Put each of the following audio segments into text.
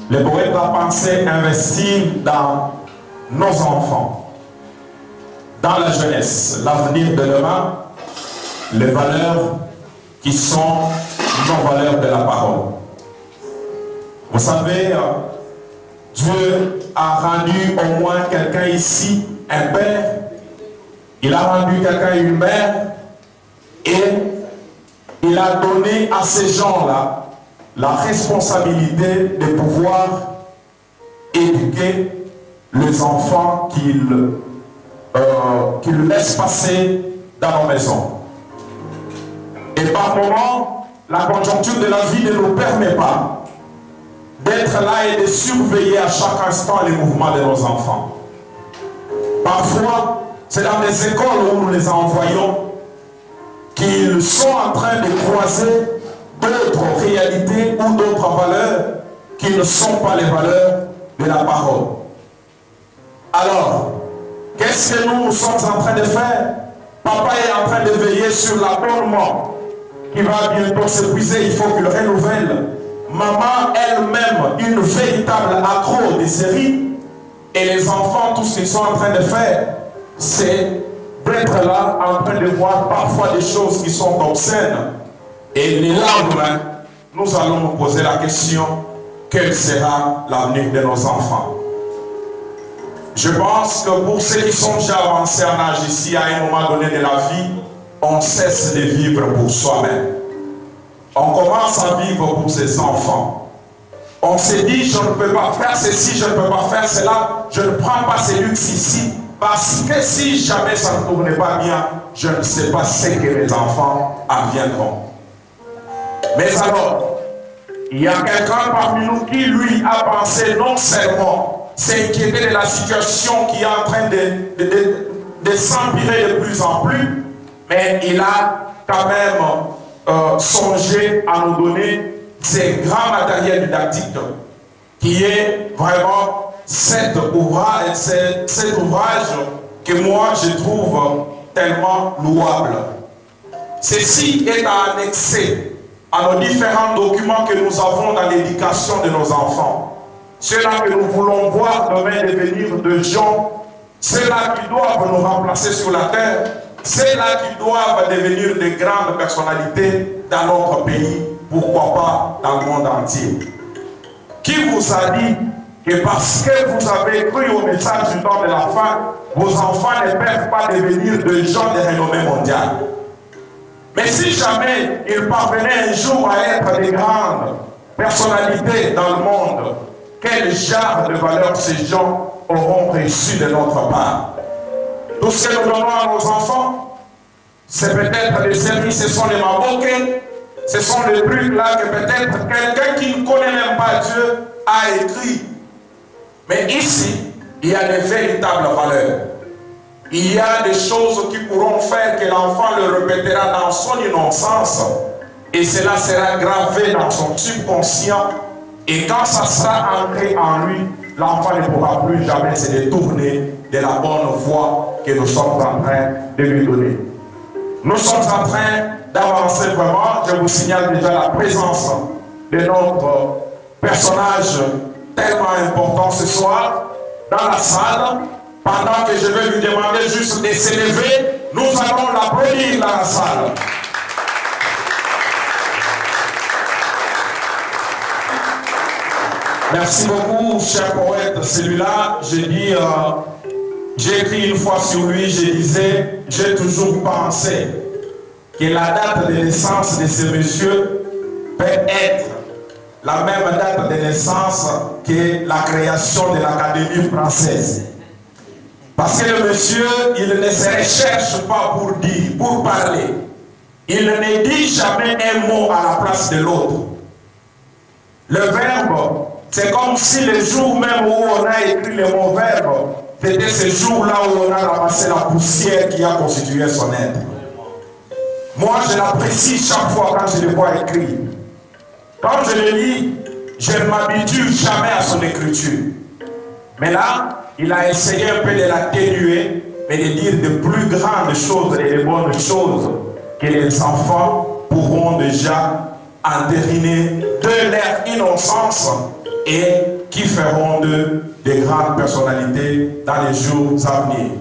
le poète a pensé investir dans nos enfants, dans la jeunesse, l'avenir de demain, les valeurs qui sont nos valeurs de la parole. Vous savez, Dieu a rendu au moins quelqu'un ici un père, il a rendu quelqu'un une mère, et il a donné à ces gens-là la responsabilité de pouvoir éduquer les enfants qu'ils laissent passer dans nos maisons. Et par moments, la conjoncture de la vie ne nous permet pas d'être là et de surveiller à chaque instant les mouvements de nos enfants. Parfois, c'est dans les écoles où nous les envoyons qu'ils sont en train de croiser d'autres réalités ou d'autres valeurs qui ne sont pas les valeurs de la parole. Alors, qu'est-ce que nous sommes en train de faire? Papa est en train de veiller sur l'abonnement qui va bientôt s'épuiser, il faut qu'il renouvelle. Maman elle-même, une véritable accro des séries, et les enfants, tout ce qu'ils sont en train de faire, c'est d'être là en train de voir parfois des choses qui sont obscènes. Et le lendemain, nous allons nous poser la question, quel sera l'avenir de nos enfants? Je pense que pour ceux qui sont déjà avancés en âge ici, à un moment donné de la vie, on cesse de vivre pour soi-même. On commence à vivre pour ses enfants. On se dit, je ne peux pas faire ceci, je ne peux pas faire cela, je ne prends pas ce luxe ici, parce que si jamais ça ne tourne pas bien, je ne sais pas ce que mes enfants en viendront. Mais alors, il y a quelqu'un parmi nous qui, lui, a pensé non seulement s'inquiéter de la situation qui est en train de s'empirer de plus en plus, mais il a quand même songé à nous donner ces grands matériels didactiques qui est vraiment cet ouvrage que moi je trouve tellement louable. Ceci est annexé à nos différents documents que nous avons dans l'éducation de nos enfants. Ceux-là que nous voulons voir demain devenir de gens, ceux-là qui doivent nous remplacer sur la terre, ceux-là qui doivent devenir de grandes personnalités dans notre pays, pourquoi pas dans le monde entier. Qui vous a dit que parce que vous avez cru au message du temps de la fin, vos enfants ne peuvent pas devenir de gens de renommée mondiale? Mais si jamais ils parvenaient un jour à être des grandes personnalités dans le monde, quel genre de valeurs ces gens auront reçu de notre part? Tout ce que nous donnons à nos enfants, c'est peut-être des séries, ce sont les maboquets, ce sont des trucs là que peut-être quelqu'un qui ne connaît même pas Dieu a écrit. Mais ici, il y a des véritables valeurs. Il y a des choses qui pourront faire que l'enfant le répétera dans son innocence et cela sera gravé dans son subconscient, et quand ça sera ancré en lui, l'enfant ne pourra plus jamais se détourner de la bonne voie que nous sommes en train de lui donner. Nous sommes en train d'avancer vraiment. Je vous signale déjà la présence de notre personnage tellement important ce soir dans la salle. Pendant que je vais lui demander juste de s'élever, nous allons l'applaudir dans la salle. Merci beaucoup, cher poète. Celui-là, j'ai écrit une fois sur lui, je disais, j'ai toujours pensé que la date de naissance de ce monsieur peut être la même date de naissance que la création de l'Académie française. Parce que le monsieur, il ne se recherche pas pour dire, pour parler. Il ne dit jamais un mot à la place de l'autre. Le verbe, c'est comme si le jour même où on a écrit le mot verbe, c'était ce jour-là où on a ramassé la poussière qui a constitué son être. Moi, je l'apprécie chaque fois quand je le vois écrire. Quand je le lis, je ne m'habitue jamais à son écriture. Mais là, il a essayé un peu de l'atténuer, mais de dire de plus grandes choses et de bonnes choses que les enfants pourront déjà entériner de leur innocence et qui feront d'eux des grandes personnalités dans les jours à venir.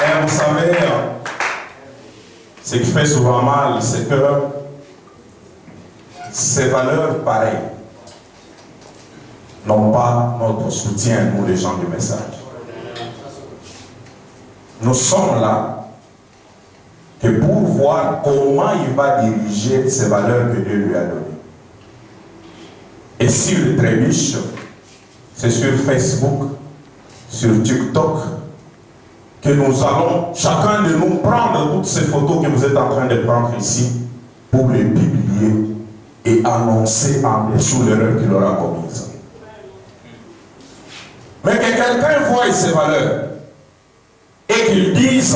Et vous savez, ce qui fait souvent mal, c'est que ces valeurs pareilles n'ont pas notre soutien, nous les gens du message. Nous sommes là que pour voir comment il va diriger ces valeurs que Dieu lui a données. Et s'il trébuche, c'est sur Facebook, sur TikTok, que nous allons, chacun de nous, prendre toutes ces photos que vous êtes en train de prendre ici pour les publier et annoncer en dessous l'erreur qu'il aura commise. Mais que quelqu'un voie ces valeurs et qu'il dise,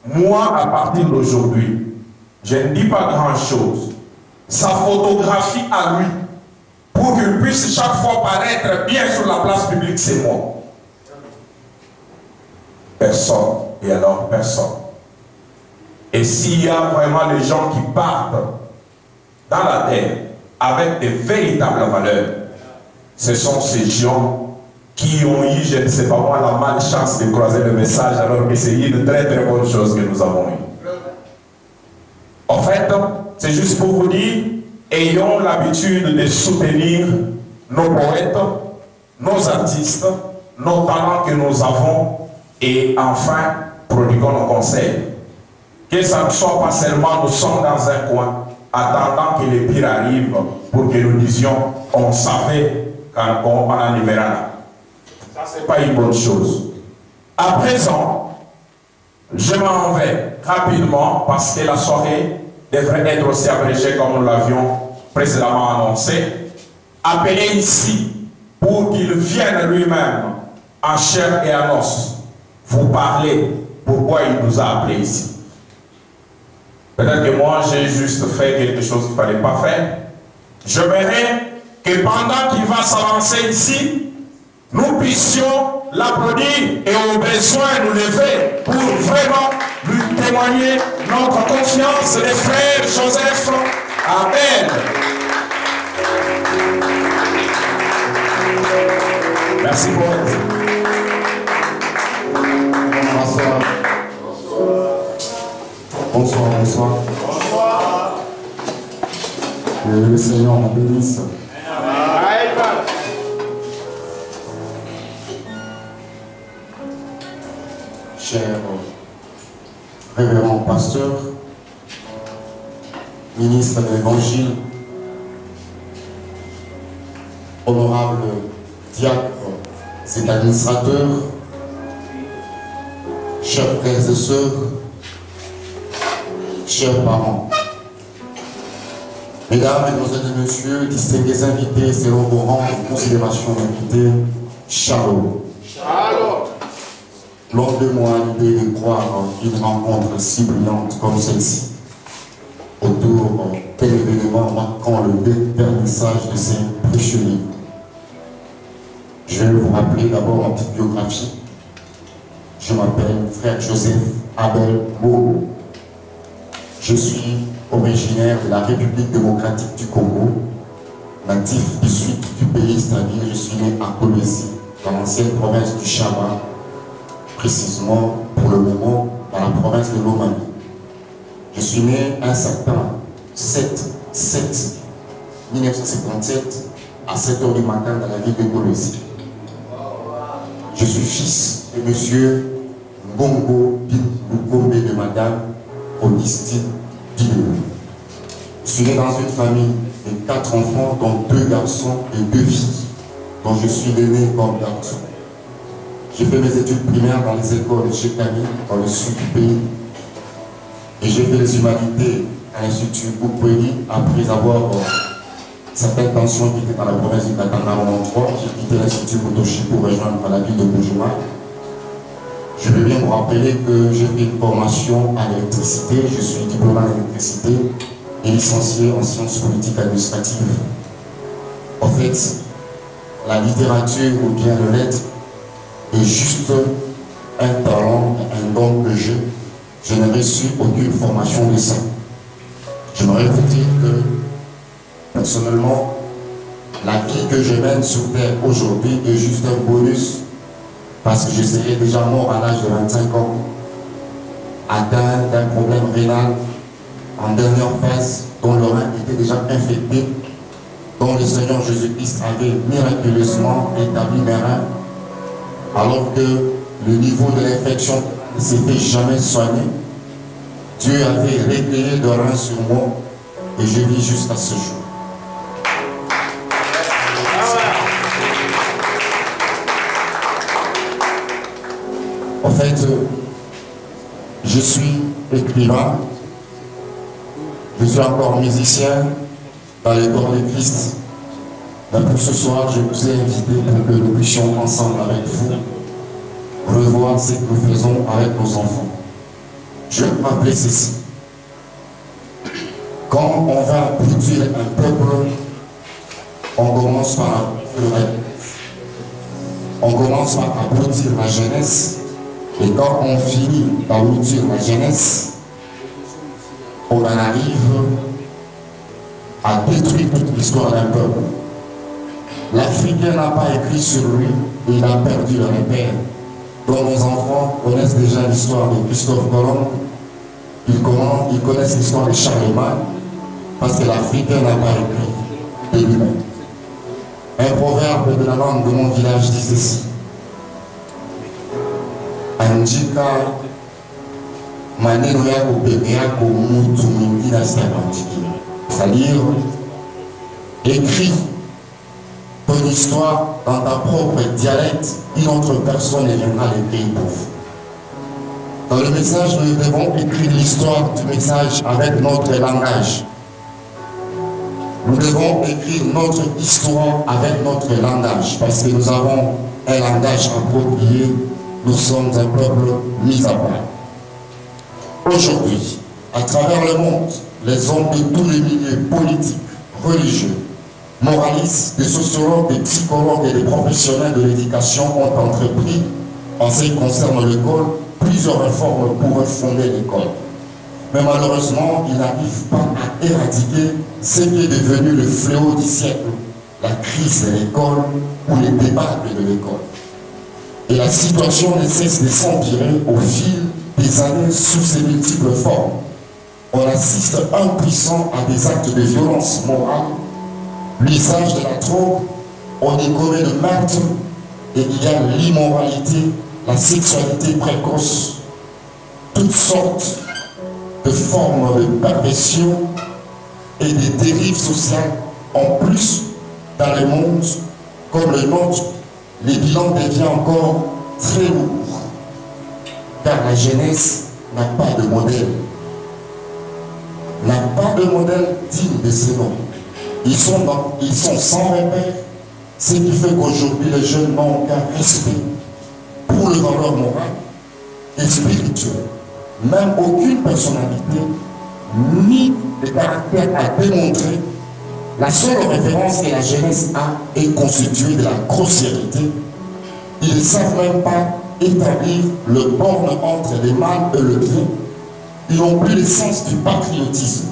moi à partir d'aujourd'hui, je ne dis pas grand-chose, sa photographie à lui, pour qu'il puisse chaque fois paraître bien sur la place publique, c'est moi. Personne, et alors personne. Et s'il y a vraiment des gens qui partent dans la terre avec des véritables valeurs, ce sont ces gens qui ont eu, je ne sais pas moi, la malchance de croiser le message, alors que c'est une très très bonne chose que nous avons eue. En fait, c'est juste pour vous dire, ayons l'habitude de soutenir nos poètes, nos artistes, nos talents que nous avons, et enfin, prodiguons nos conseils. Que ça ne soit pas seulement nous sommes dans un coin, attendant que le pire arrive, pour que nous disions, on savait quand on en arrivera là. Ça, c'est pas une bonne chose. À présent, je m'en vais rapidement, parce que la soirée devrait être aussi abrégée comme nous l'avions précédemment annoncé. Appelé ici, pour qu'il vienne lui-même en chair et en os, vous parler pourquoi il nous a appelés ici. Peut-être que moi j'ai juste fait quelque chose qu'il ne fallait pas faire. J'aimerais que pendant qu'il va s'avancer ici, nous puissions l'applaudir et au besoin nous lever pour vraiment lui témoigner notre confiance des frères Joseph. Amen. Merci poète. Bonsoir. Bonsoir, bonsoir. Bonsoir. Que le Seigneur nous bénisse. Cher révérend pasteur, ministre de l'Évangile, honorable diacre et administrateurs, chers frères et sœurs, chers parents, mesdames, mesdemoiselles et messieurs, distingués invités, selon vos rangs de considération d'invités, Shalom. Lors de moi, l'idée de croire une rencontre si brillante comme celle-ci, autour d'un événement marquant le vernissage de ces précieux livres. Je vais vous rappeler d'abord ma petite biographie. Je m'appelle frère Joseph Abel Mogo. Je suis originaire de la République démocratique du Congo, natif du sud du pays, c'est-à-dire je suis né à Kolwezi, dans l'ancienne province du Chaba, précisément pour le moment dans la province de Lomami. Je suis né un certain 1957 à 7h du matin dans la ville de Kolwezi. Je suis fils de monsieur Bongo Bukombe de madame Augustine Bilou. Je suis né dans une famille de 4 enfants, dont 2 garçons et 2 filles, dont je suis né comme garçon. J'ai fait mes études primaires dans les écoles de Chekami, dans le sud du pays. Et j'ai fait les humanités à l'Institut Boukweli après avoir certaines tensions qui étaient dans la province du Katanga en 3. J'ai quitté l'Institut Botoshi pour rejoindre la ville de Bujuma. Je veux bien vous rappeler que j'ai fait une formation à l'électricité. Je suis diplômé en électricité et licencié en sciences politiques administratives. En fait, la littérature ou bien le lettre est juste un talent, un don que j'ai. Je n'ai reçu aucune formation de ça. J'aimerais vous dire que personnellement, la vie que je mène sur terre aujourd'hui est juste un bonus parce que je serai déjà mort à l'âge de 25 ans, atteint d'un problème rénal en dernière phase, dont le rein était déjà infecté, dont le Seigneur Jésus-Christ avait miraculeusement établi mes reins, alors que le niveau de l'infection ne s'était jamais soigné. Dieu avait récréé de reins sur moi et je vis jusqu'à ce jour. En fait, je suis écrivain, je suis encore musicien dans le corps de Christ. Mais pour ce soir, je vous ai invité pour que nous puissions ensemble avec vous revoir ce que nous faisons avec nos enfants. Je vais vous rappeler ceci. Quand on va produire un peuple, on commence par abrutir la jeunesse. Et quand on finit d'abrutir la jeunesse, on en arrive à détruire toute l'histoire d'un peuple. L'Africain n'a pas écrit sur lui et il a perdu le repère. Donc nos enfants connaissent déjà l'histoire de Christophe Colomb, ils connaissent l'histoire de Charlemagne, parce que l'Africain n'a pas écrit de lui-même. Un proverbe de la langue de mon village dit ceci. Andika maneno yako peke yako mutu mwingine asitakuandikia. C'est-à-dire, écris ton histoire dans ta propre dialecte, une autre personne ne viendra l'écrire pour vous. Dans le message, nous devons écrire l'histoire du message avec notre langage. Nous devons écrire notre histoire avec notre langage, parce que nous avons un langage approprié. Nous sommes un peuple mis à part. Aujourd'hui, à travers le monde, les hommes de tous les milieux politiques, religieux, moralistes, des sociologues, des psychologues et des professionnels de l'éducation ont entrepris, en ce qui concerne l'école, plusieurs réformes pour refonder l'école. Mais malheureusement, ils n'arrivent pas à éradiquer ce qui est devenu le fléau du siècle, la crise de l'école ou les débâcles de l'école. Et la situation ne cesse de s'empirer au fil des années sous ses multiples formes. On assiste impuissant à des actes de violence morale, l'usage de la drogue, on y commet le meurtre, et il y a l'immoralité, la sexualité précoce, toutes sortes de formes de perversion et des dérives sociales. En plus, dans le monde comme le nôtre, les bilans deviennent encore très lourds, car la jeunesse n'a pas de modèle, digne de ce nom. Ils sont sans repère, ce qui fait qu'aujourd'hui les jeunes n'ont aucun respect pour le valeur morale et spirituelle, même aucune personnalité, ni de caractère à démontrer. La seule référence que la jeunesse a est constituée de la grossièreté. Ils ne savent même pas établir le borne entre le mal et le bien. Ils n'ont plus le sens du patriotisme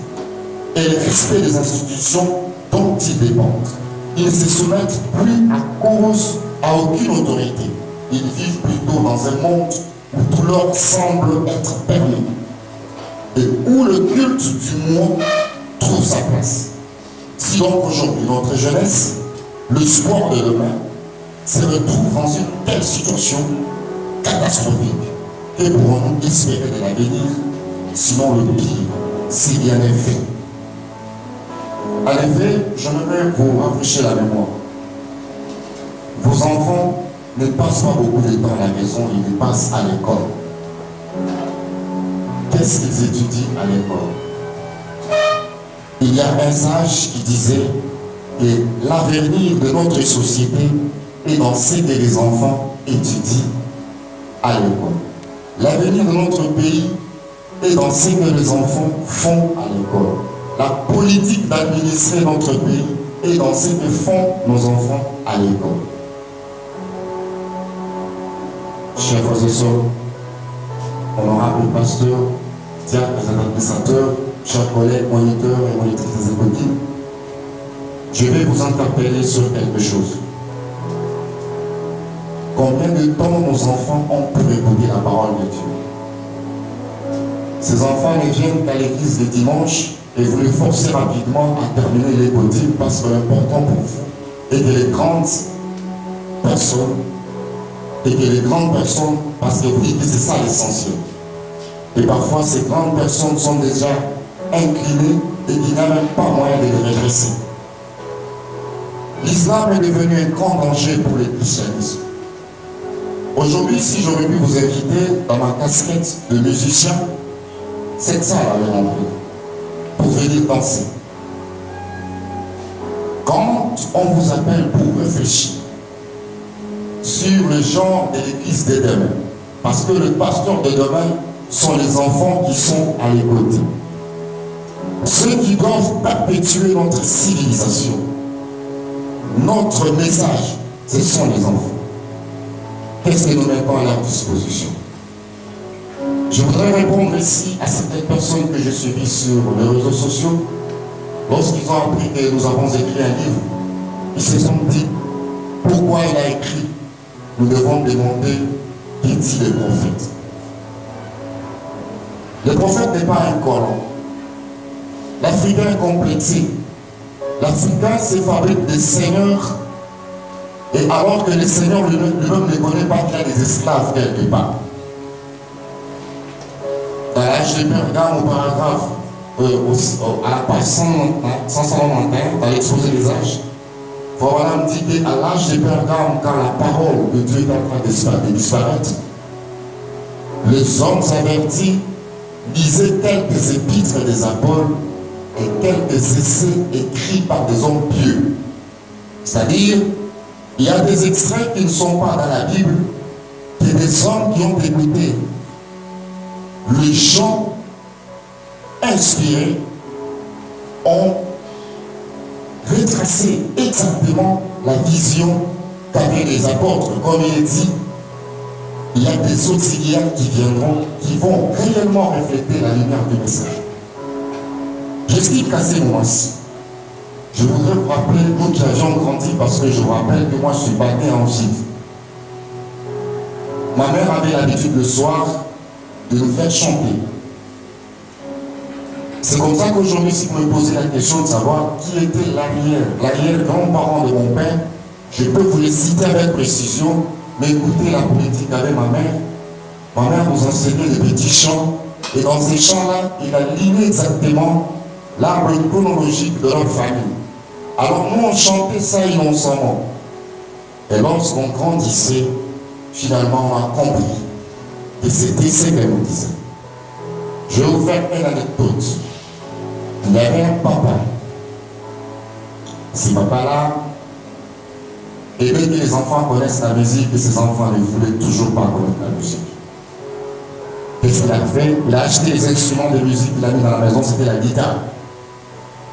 et le respect des institutions dont ils dépendent. Ils ne se soumettent plus à cause à aucune autorité. Ils vivent plutôt dans un monde où tout leur semble être permis et où le culte du moi trouve sa place. Si donc aujourd'hui notre jeunesse, le sport de demain, se retrouve dans une telle situation catastrophique, que pourrons-nous espérer de l'avenir, sinon le pire, si rien n'est fait? En effet, j'aimerais vous rafraîchir la mémoire. Vos enfants ne passent pas beaucoup de temps à la maison, ils passent à l'école. Qu'est-ce qu'ils étudient à l'école? Il y a un sage qui disait que l'avenir de notre société est dans ce que les enfants étudient à l'école. L'avenir de notre pays est dans ce que les enfants font à l'école. La politique d'administrer notre pays est dans ce que font nos enfants à l'école. Chers frères et sœurs, honorables pasteurs, diacres et administrateurs, chers collègues, moniteurs et monitrices des écoles, je vais vous interpeller sur quelque chose. Combien de temps nos enfants ont pour écouter la parole de Dieu? Ces enfants ne viennent qu'à l'église le dimanche et vous les forcez rapidement à terminer les boutiques parce que l'important pour vous est que les grandes personnes, parce que vous dites que c'est ça l'essentiel. Et parfois ces grandes personnes sont déjà inclinées et qu'il n'y a même pas moyen de les redresser. L'islam est devenu un grand danger pour le christianisme. Aujourd'hui, si j'aurais pu vous inviter dans ma casquette de musicien, cette salle avait rempli pour venir danser. Quand on vous appelle pour réfléchir sur le genre de l'église de demain, parce que le pasteur de demain sont les enfants qui sont à l'écoute, ceux qui doivent perpétuer notre civilisation, notre message, ce sont les enfants. Qu'est-ce que nous mettons à leur disposition? Je voudrais répondre ici à certaines personnes que j'ai suivies sur les réseaux sociaux. Lorsqu'ils ont appris que nous avons écrit un livre, ils se sont dit, pourquoi il a écrit? Nous devons demander qui dit le prophète. Le prophète n'est pas un colon. L'Africain est complexé. L'Africain se fabrique des seigneurs, et alors que le Seigneur lui-même ne connaît pas qu'il y a des esclaves quelque part. Dans l'âge de Pergame, au paragraphe, à la page 191, dans l'exposé des âges, voilà me dit qu'à l'âge de Pergame, quand la parole de Dieu est en train de disparaître, les hommes avertis lisaient quelques épîtres des apôtres et quelques essais écrits par des hommes pieux. C'est-à-dire, il y a des extraits qui ne sont pas dans la Bible, que des hommes qui ont écouté les gens inspirés ont retracé exactement la vision qu'avaient les apôtres. Comme il est dit, il y a des auxiliaires qui viendront, qui vont réellement refléter la lumière du message. J'explique à ces moments-ci. Je voudrais vous rappeler, nous qui avions grandi, parce que je vous rappelle que moi je suis battu en Gide. Ma mère avait l'habitude le soir de nous faire chanter. C'est comme ça qu'aujourd'hui, si vous me posez la question de savoir qui était l'arrière-grand-parent de mon père, je peux vous les citer avec précision, mais écoutez la politique avec ma mère. Ma mère nous enseignait des petits chants, et dans ces chants-là, il a ligné exactement l'arbre chronologique de notre famille. Alors nous, on chantait ça innocemment. Et lorsqu'on grandissait, finalement, on a compris que c'était ce qu'elle nous disait. Je vais vous faire une anecdote. Il y avait un papa. Ce papa-là, et dès que les enfants connaissent la musique, et ces enfants ne voulaient toujours pas connaître la musique. Qu'est-ce qu'il a fait? Il a acheté les instruments de musique qu'il a mis dans la maison, c'était la guitare.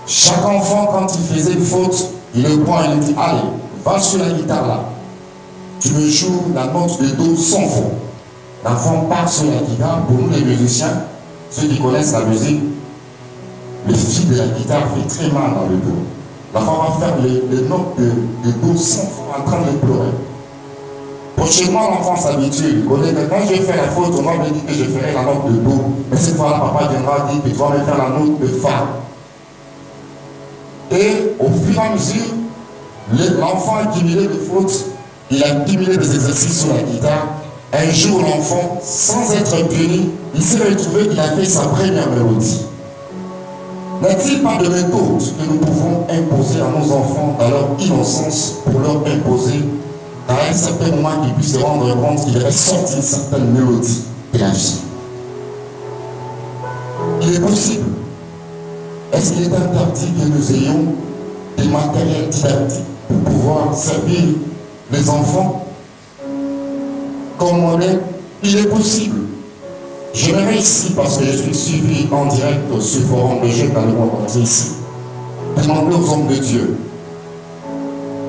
Chaque enfant, quand il faisait une faute, il le prend et il dit, allez, va sur la guitare là. Tu me joues la note de Do sans fond. L'enfant part sur la guitare. Pour nous les musiciens, ceux qui connaissent la musique, le fil de la guitare fait très mal dans le dos. L'enfant va faire les notes de Do sans fond en train de pleurer. Prochainement, l'enfant s'habitue. Il connaît que quand je vais faire la faute, on m'a dit que je ferai la note de Do. Mais cette fois-là, papa viendra dire que tu vas me faire la note de Fa. Et au fur et à mesure, l'enfant accumulé de fautes, il a accumulé des exercices sur la guitare. Un jour, l'enfant, sans être puni, il s'est retrouvé qu'il a fait sa première mélodie. N'est-il pas de méthode que nous pouvons imposer à nos enfants dans leur innocence pour leur imposer, à un certain moment, qu'ils puissent se rendre compte qu'il ressorte une certaine mélodie de la vie? Il est possible. Est-ce qu'il est interdit que nous ayons des matériels didactiques pour pouvoir servir les enfants comme modèle? Il est possible. Je vais ici, parce que je suis suivi en direct sur le forum de jeunes dans le monde entier ici, demander aux hommes de Dieu,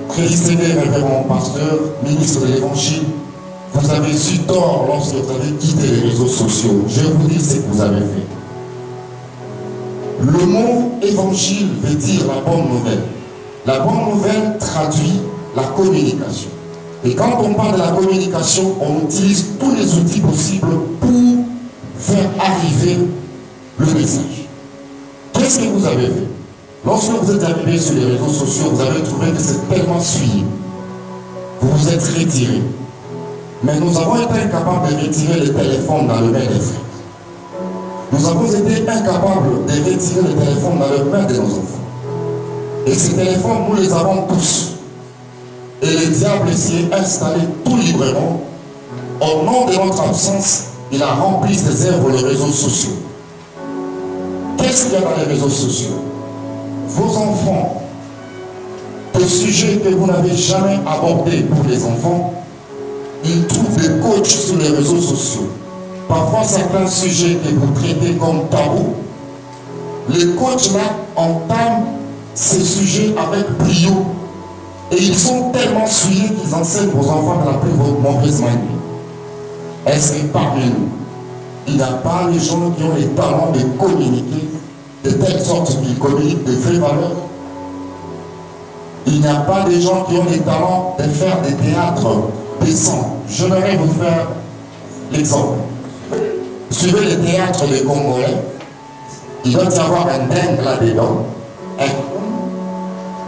prédestinés, révérend pasteur, ministre de l'Évangile, vous avez eu tort lorsque vous avez quitté les réseaux sociaux. Je vais vous dire ce que vous avez fait. Le mot évangile veut dire la bonne nouvelle. La bonne nouvelle traduit la communication. Et quand on parle de la communication, on utilise tous les outils possibles pour faire arriver le message. Qu'est-ce que vous avez fait? Lorsque vous êtes arrivé sur les réseaux sociaux, vous avez trouvé que c'est tellement suyé. Vous vous êtes retiré. Mais nous avons été incapables de retirer le téléphone dans le main des frères. Nous avons été incapables de retirer le téléphone dans le main de nos enfants. Et ces téléphones, nous les avons tous. Et le diable s'y est installé tout librement. Au nom de notre absence, il a rempli ses œuvres les réseaux sociaux. Qu'est-ce qu'il y a dans les réseaux sociaux? Vos enfants, des sujets que vous n'avez jamais abordés pour les enfants, ils trouvent des coachs sur les réseaux sociaux. Parfois, certains sujets que vous traitez comme tabou, les coachs là entament ces sujets avec brio. Et ils sont tellement souillés qu'ils enseignent aux enfants de la plus mauvaise manière. Est-ce que parmi nous, il n'y a pas les gens qui ont le talent de communiquer de telle sorte qu'ils communiquent de vraies valeurs? Il n'y a pas des gens qui ont le talent de faire des théâtres décents. Je vais vous faire l'exemple. Suivez les théâtres des Congolais. Il doit y avoir un dingue là-dedans, un clown.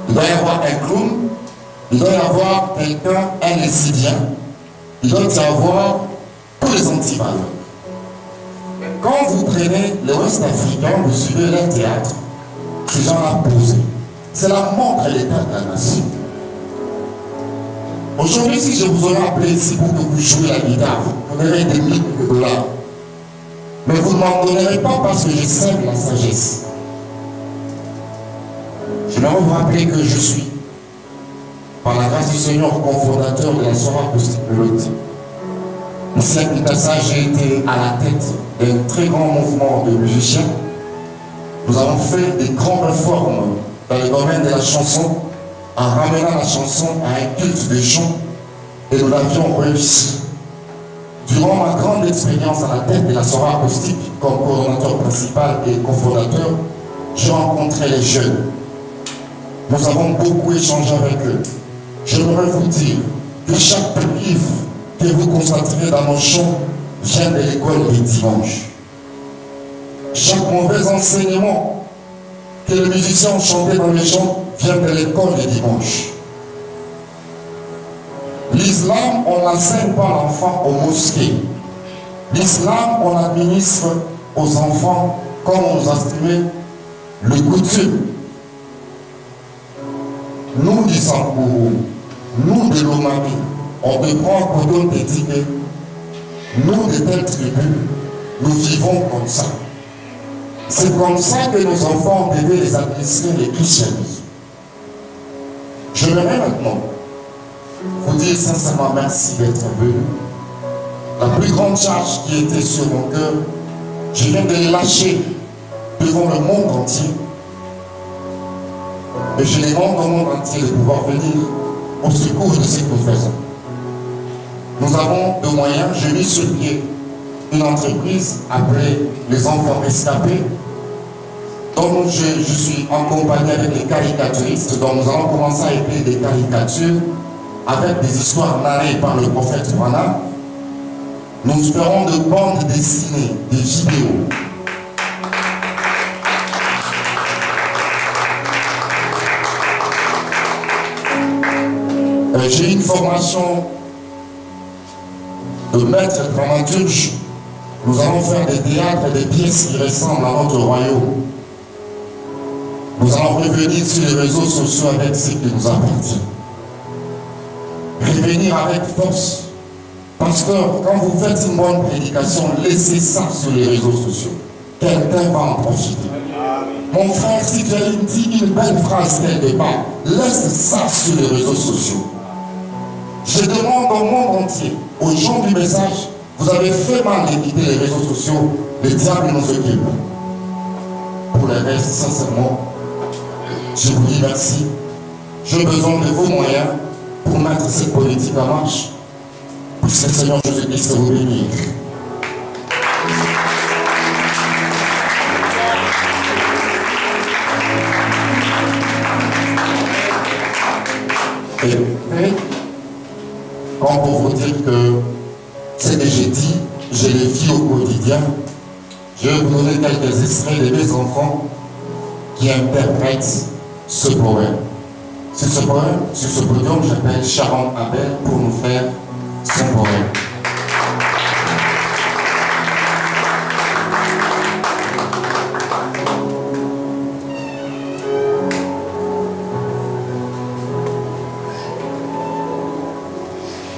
Il doit y avoir un clown. Il doit y avoir quelqu'un, un Essidien. Il doit y avoir tous les antivaleurs. Quand vous prenez l'Ouest africain, vous suivez leur théâtre, ces gens-là posés. Cela montre l'état de la nation. Aujourd'hui, si je vous aurais appelé ici pour que vous jouiez la guitare, vous donnerez des milliers de dollars. Mais vous ne m'en donnerez pas parce que je sème la sagesse. Je vais vous rappeler que je suis, par la grâce du Seigneur, cofondateur de la soirée acoustique de l'Ouest. Ici à Kinshasa, j'ai été à la tête d'un très grand mouvement de musiciens. Nous avons fait des grandes réformes dans le domaine de la chanson, en ramenant la chanson à un culte de chant, et nous l'avions réussi. Durant ma grande expérience à la tête de la soirée acoustique, comme coordonnateur principal et cofondateur, j'ai rencontré les jeunes. Nous avons beaucoup échangé avec eux. J'aimerais vous dire que chaque livre que vous constaterez dans nos chants vient de l'école des dimanches. Chaque mauvais enseignement que les musiciens ont chanté dans les chants vient de l'école des dimanches. L'islam, on n'enseigne pas l'enfant aux mosquées. L'islam, on administre aux enfants comme on nous a estimé le coutume. Nous, du Sankourou, nous de l'Omami, on te prend pour d'autres et dit que nous, de telle tribu, nous vivons comme ça. C'est comme ça que nos enfants devaient les administrer le christianisme. J'aimerais maintenant vous dire sincèrement merci d'être venu. La plus grande charge qui était sur mon cœur, je viens de les lâcher devant le monde entier. Et je demande au monde entier de pouvoir venir au secours de ce que nous faisons. Nous avons de moyens, j'ai mis sur pied une entreprise appelée les enfants rescapés, dont je suis en compagnie avec les caricaturistes, dont nous allons commencer à écrire des caricatures avec des histoires narrées par le prophète Mohammed. Nous ferons de bandes dessinées, des vidéos. J'ai une formation de maître dramaturge. Nous allons faire des théâtres et des pièces qui ressemblent à notre royaume. Nous allons revenir sur les réseaux sociaux avec ce qui nous appartient. Revenir avec force. Pasteur, quand vous faites une bonne prédication, laissez ça sur les réseaux sociaux. Quelqu'un va en profiter. Mon frère, si tu as dit une belle phrase quelque part, laisse ça sur les réseaux sociaux. Je demande au monde entier, aux gens du message, vous avez fait mal de quitter les réseaux sociaux, le diable nous occupe. Pour le reste, sincèrement, je vous dis merci. J'ai besoin de vos moyens pour mettre cette politique en marche. Puisque le Seigneur Jésus-Christ vous bénisse. Et quand pour vous dire que ce que j'ai dit, je le vis au quotidien, je vais vous donner quelques extraits de mes enfants qui interprètent ce poème. Sur ce poème, sur ce podium, j'appelle Sharon Abel pour nous faire son poème.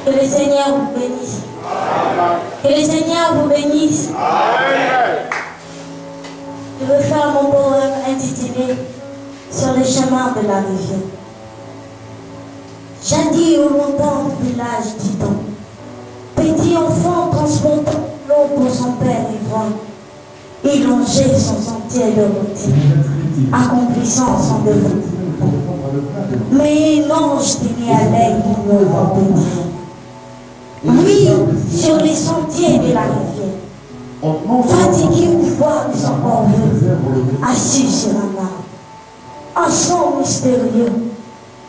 Que le Seigneur vous bénisse. Que le Seigneur vous bénisse. Je veux faire mon poème intitulé Sur les chemins de la rivière. Jadis au lointain village d'Idon, petit enfant transportant l'eau pour son père ivrogne, il longeait son sentier de routine, accomplissant son devoir. Mais un ange tenait à l'œil pour le remplir. Oui, sur les sentiers de la rivière, fatigué au pouvoir de son corps, assis sur un arbre, un son mystérieux,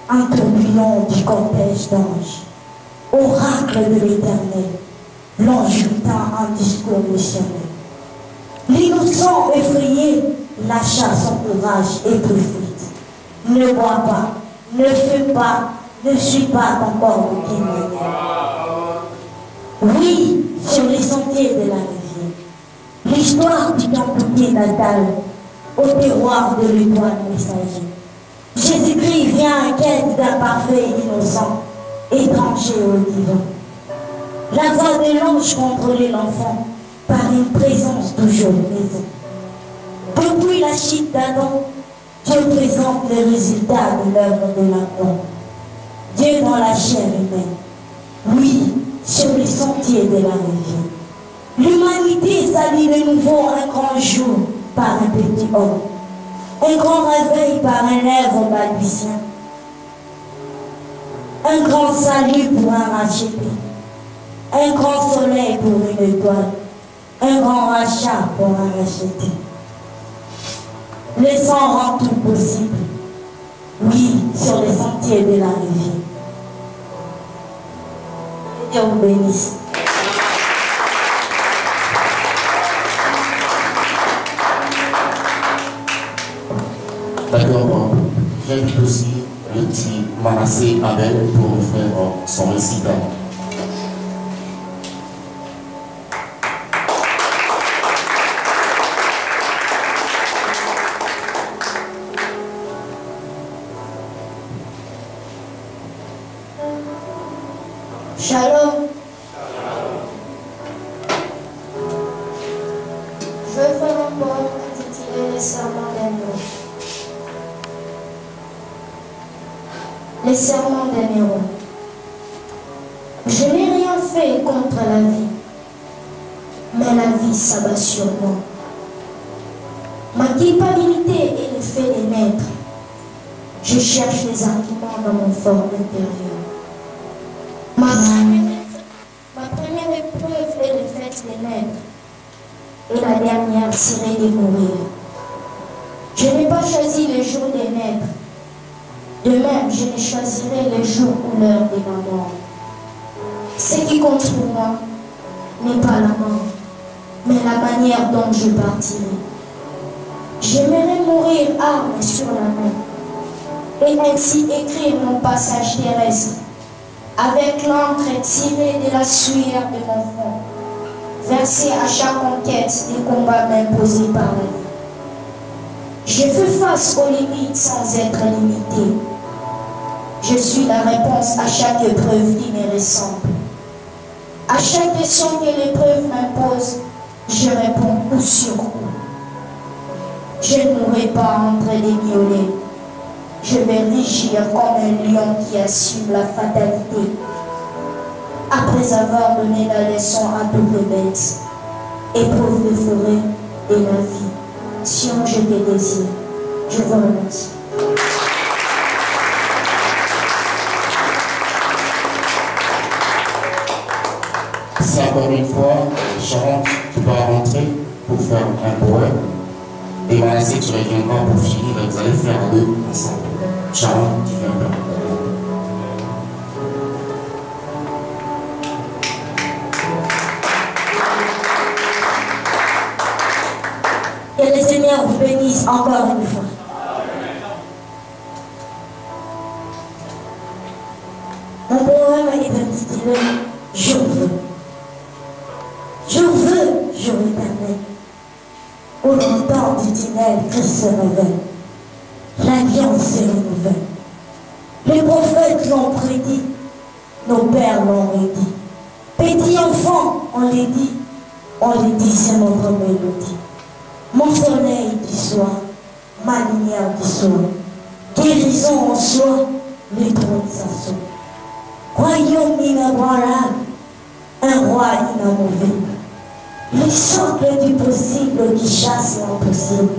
un tourbillon du cortège d'anges, oracle de l'éternel, l'ange lutin un discours missionnaire. L'innocent effrayé lâcha son courage et prit fuite. Ne bois pas, ne fume pas, ne suis pas encore aucune manière. Oui, sur les sentiers de la rivière, l'histoire du Templier natal, au terroir de l'étoile messager. Jésus-Christ vient en quête d'un parfait innocent, étranger au divin. La voix de l'ange contrôlait l'enfant par une présence toujours présente. Depuis la chute d'Adam, Dieu présente les résultats de l'œuvre de l'Adam. Dieu dans la chair humaine. Oui, sur les sentiers de la rivière. L'humanité salue de nouveau un grand jour par un petit homme. Un grand réveil par un lèvre balbutia. Un grand salut pour un racheté. Un grand soleil pour une étoile. Un grand rachat pour un racheté. Le sang rend tout possible. Oui, sur les sentiers de la rivière. Que Dieu vous bénisse. D'accord, j'invite aussi le petit Manassé Abel pour nous faire son récital. Shalom. Je vais faire un poème intitulé Les serments d'un héros. Les serments d'un héros. Je n'ai rien fait contre la vie, mais la vie s'abat sur moi. Ma culpabilité est le fait d'émettre. Je cherche les arguments dans mon fort intérieur. Ma première épreuve est le fait d'émettre. Et la dernière serait de mourir. Je n'ai pas choisi le jour d'émettre. De même, je ne choisirai le jour ou l'heure de ma mort. Ce qui compte pour moi n'est pas la mort, mais la manière dont je partirai. J'aimerais mourir arme sur la main et ainsi écrire mon passage terrestre avec l'encre tirée de la sueur de mon front, versée à chaque enquête des combats m'imposés par la vie. Je fais face aux limites sans être limité. Je suis la réponse à chaque épreuve qui me ressemble. À chaque question que l'épreuve m'impose, je réponds coup sur coup. Je ne mourrai pas entre les miaulets. Je vais rugir comme un lion qui assume la fatalité. Après avoir donné la leçon à toutes les bêtes, épreuve de forêt et la vie, si on je te désire, je vous remercie. C'est encore une fois, Sharon, tu vas rentrer pour faire un poème. Et Manassé, tu reviendras pour finir et vous allez faire deux ensemble. Sharon, tu viens. Que le Seigneur vous bénisse encore une fois. Mon poème est intitulé « Je veux ». Je veux, jour éternel, où le temps du tunnel Christ se révèle, l'alliance se renouvelle. Les prophètes l'ont prédit, nos pères l'ont redit. Petits enfants, on les dit, c'est notre mélodie. Mon soleil du soir, ma lumière du soir, guérison en soi, les trônes s'assoient. Royaume inébranlable, un roi inamovible, les socles du possible qui chassent l'impossible.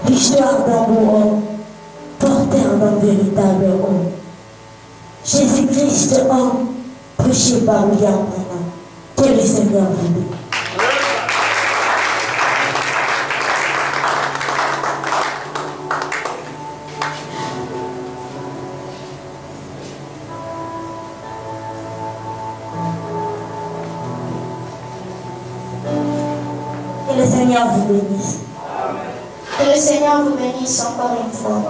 L'histoire d'un beau homme, porteur d'un véritable homme. Jésus-Christ homme, prêché par William Branham. Que le Seigneur vous bénisse. Que le Seigneur vous bénisse. Que le Seigneur vous bénisse encore une fois.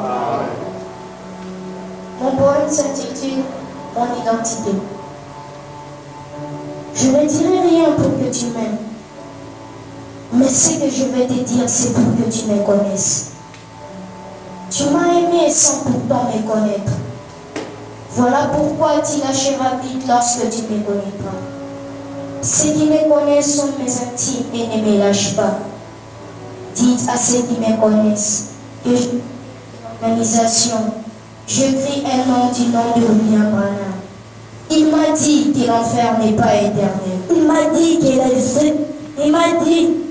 Mon poème s'intitule « Mon identité ». Je ne dirai rien pour que tu m'aimes, mais ce que je vais te dire, c'est pour que tu me connaisses. Tu m'as aimé sans pourtant me connaître. Voilà pourquoi tu lâcheras vite lorsque tu me connaîtras. Ceux qui me connaissent sont mes intimes et ne me lâchent pas. Dites à ceux qui me connaissent que je suis une organisation. Je crie un nom du nom de William Branham. Il m'a dit que l'enfer n'est pas éternel. Il m'a dit que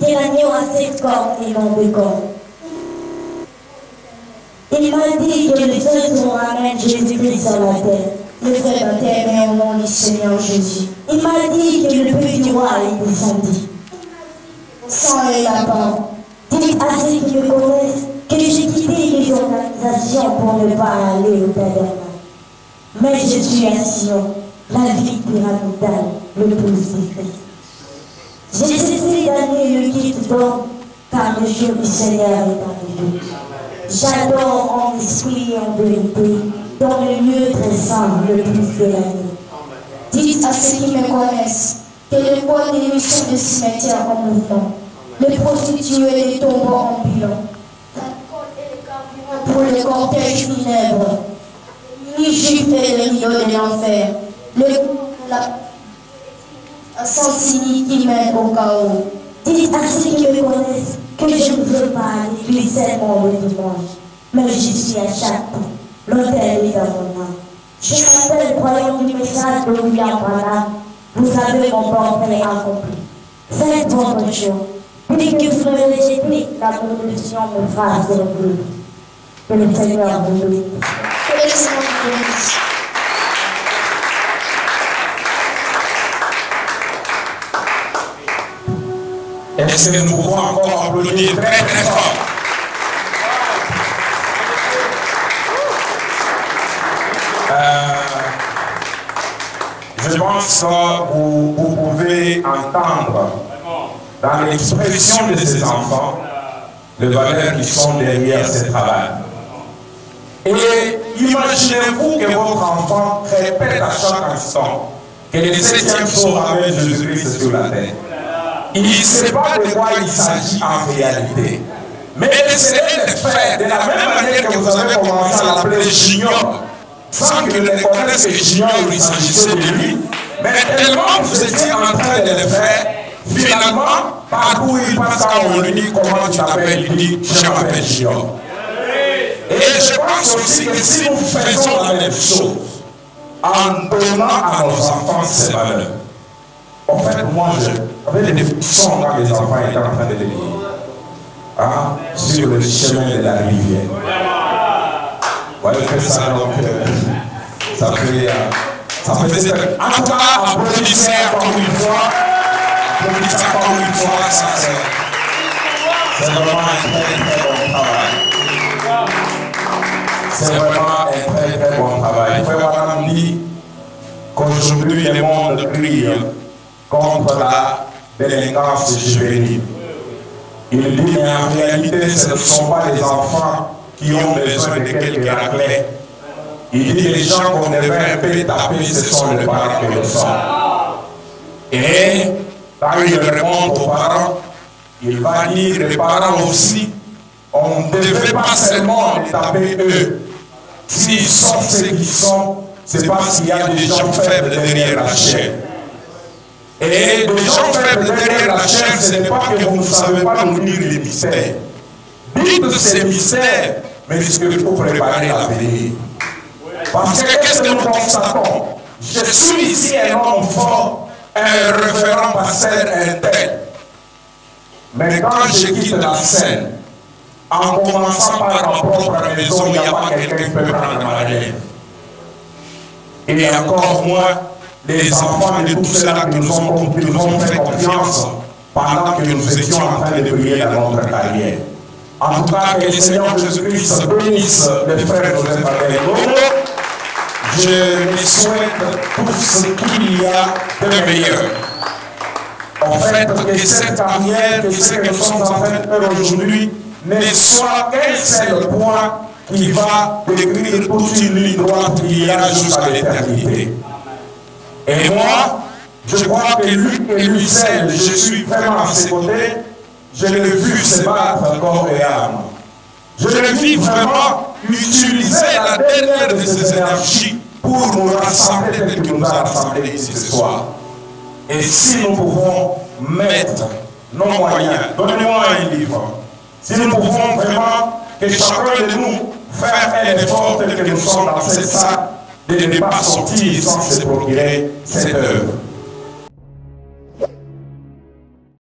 l'agneau a 7 cornes et non 2 cornes. Il m'a dit que les ceux ramènent Jésus-Christ sur la terre. Le vrai baptême est au nom du Seigneur Jésus. Il m'a dit que le petit roi est descendu. Le sang est là-bas. Dites à ceux qui me connaissent que j'ai quitté les organisations pour ne pas aller au tabernacle. Mais je suis un Sion, la vie pyramidale, le pouce de Christ. J'ai cessé d'aller le guide d'or, car le jour du Seigneur est arrivé. J'adore en esprit et en vérité, dans le lieu très saint, le plus de l'année. Dites à ceux qui me connaissent que le poids des missions de cimetière en mouvement, les prostituées et les tombeaux ambulants, l'alcool et les carburants pour le cortège funèbre, les juifs et les rideaux de l'enfer, le la Sansini qui mène au chaos. Dites à ceux qui me connaissent que je ne veux pas à l'église seulement le dimanche, mais je suis à chaque coup. L'autel est dans mon âme. Je m'appelle croyant du message de William Branham. Vous avez mon portrait accompli. Faites votre choix. Dès que vous me rejetez, la révolution me fera servir. Que le Seigneur vous bénisse. Que le Seigneur vous bénisse. Est-ce que nous pouvons encore applaudir très très fort? Je pense que vous pouvez entendre dans l'expression de ces enfants les valeurs qui sont derrière ce travail. Et imaginez-vous que votre enfant répète à chaque instant que le 7e jour ramène Jésus-Christ sur la terre. Il ne sait pas de quoi il s'agit en réalité. Mais essayez de faire de la même manière que vous avez commencé à l'appeler Junior, sans que ne connaisse que Junior, il s'agissait de lui. Mais tellement vous étiez en train de le faire, finalement, partout où il passe, quand on lui dit comment tu t'appelles, il dit je m'appelle Junior. Et je pense aussi que si nous faisons la même chose, en donnant à nos enfants ces valeurs, en fait, moi, j'avais des sons quand les enfants étaient en train de les lire. Hein, sur le chemin de la rivière. Vous voyez que ça, donc, ça fait en tout cas, applaudissez encore une fois. Applaudissez encore une fois, ça c'est vraiment un très très bon travail. C'est vraiment un très très bon travail. Frère Madame dit qu'aujourd'hui le monde crie contre la délinquance juvénile. Il dit, mais en réalité, ce ne sont pas les enfants qui ont besoin de quelques raclets. Il dit, les gens qu'on devrait un peu taper, ce sont les parents que nous sommes. Et quand il remonte aux parents, il va dire, les parents aussi, on ne devait pas seulement les taper eux. S'ils sont ce qu'ils sont, c'est parce qu'il y a des gens faibles derrière la chair. Et des gens faibles derrière la chair, ce n'est pas que vous ne savez pas nous dire les mystères. Dites ces mystères, mais c'est que pour préparer l'avenir. Parce que qu'est-ce que nous constatons? Je suis ici un homme fort, un référent pasteur, un tel. Mais quand je quitte la scène, en commençant par ma propre maison, il n'y a pas quelqu'un qui peut prendre ma relève. Et encore moins, les enfants de tous ceux-là qui nous ont fait confiance pendant que nous étions en train de prier dans notre carrière. En tout cas, que le Seigneur Jésus-Christ bénisse les frères Joseph Abel. Je lui souhaite tout ce qu'il y a de meilleur. En fait, que cette carrière, que ce que nous sommes en train de faire aujourd'hui, ne soit qu'un seul point qui va décrire toute une ligne droite qui ira jusqu'à l'éternité. Et moi, je crois que lui et lui seul, je suis vraiment à ses côtés. Je l'ai vu se battre corps et âme. Je l'ai vu vraiment utiliser la dernière de ses énergies pour nous rassembler tel qu'il nous a rassemblés ici ce soir. Et si nous pouvons mettre nos moyens, donnez-moi un livre. Si nous pouvons vraiment que chacun de nous faire un effort tel que nous sommes dans cette salle, de ne pas sortir sans se procurer cette œuvre.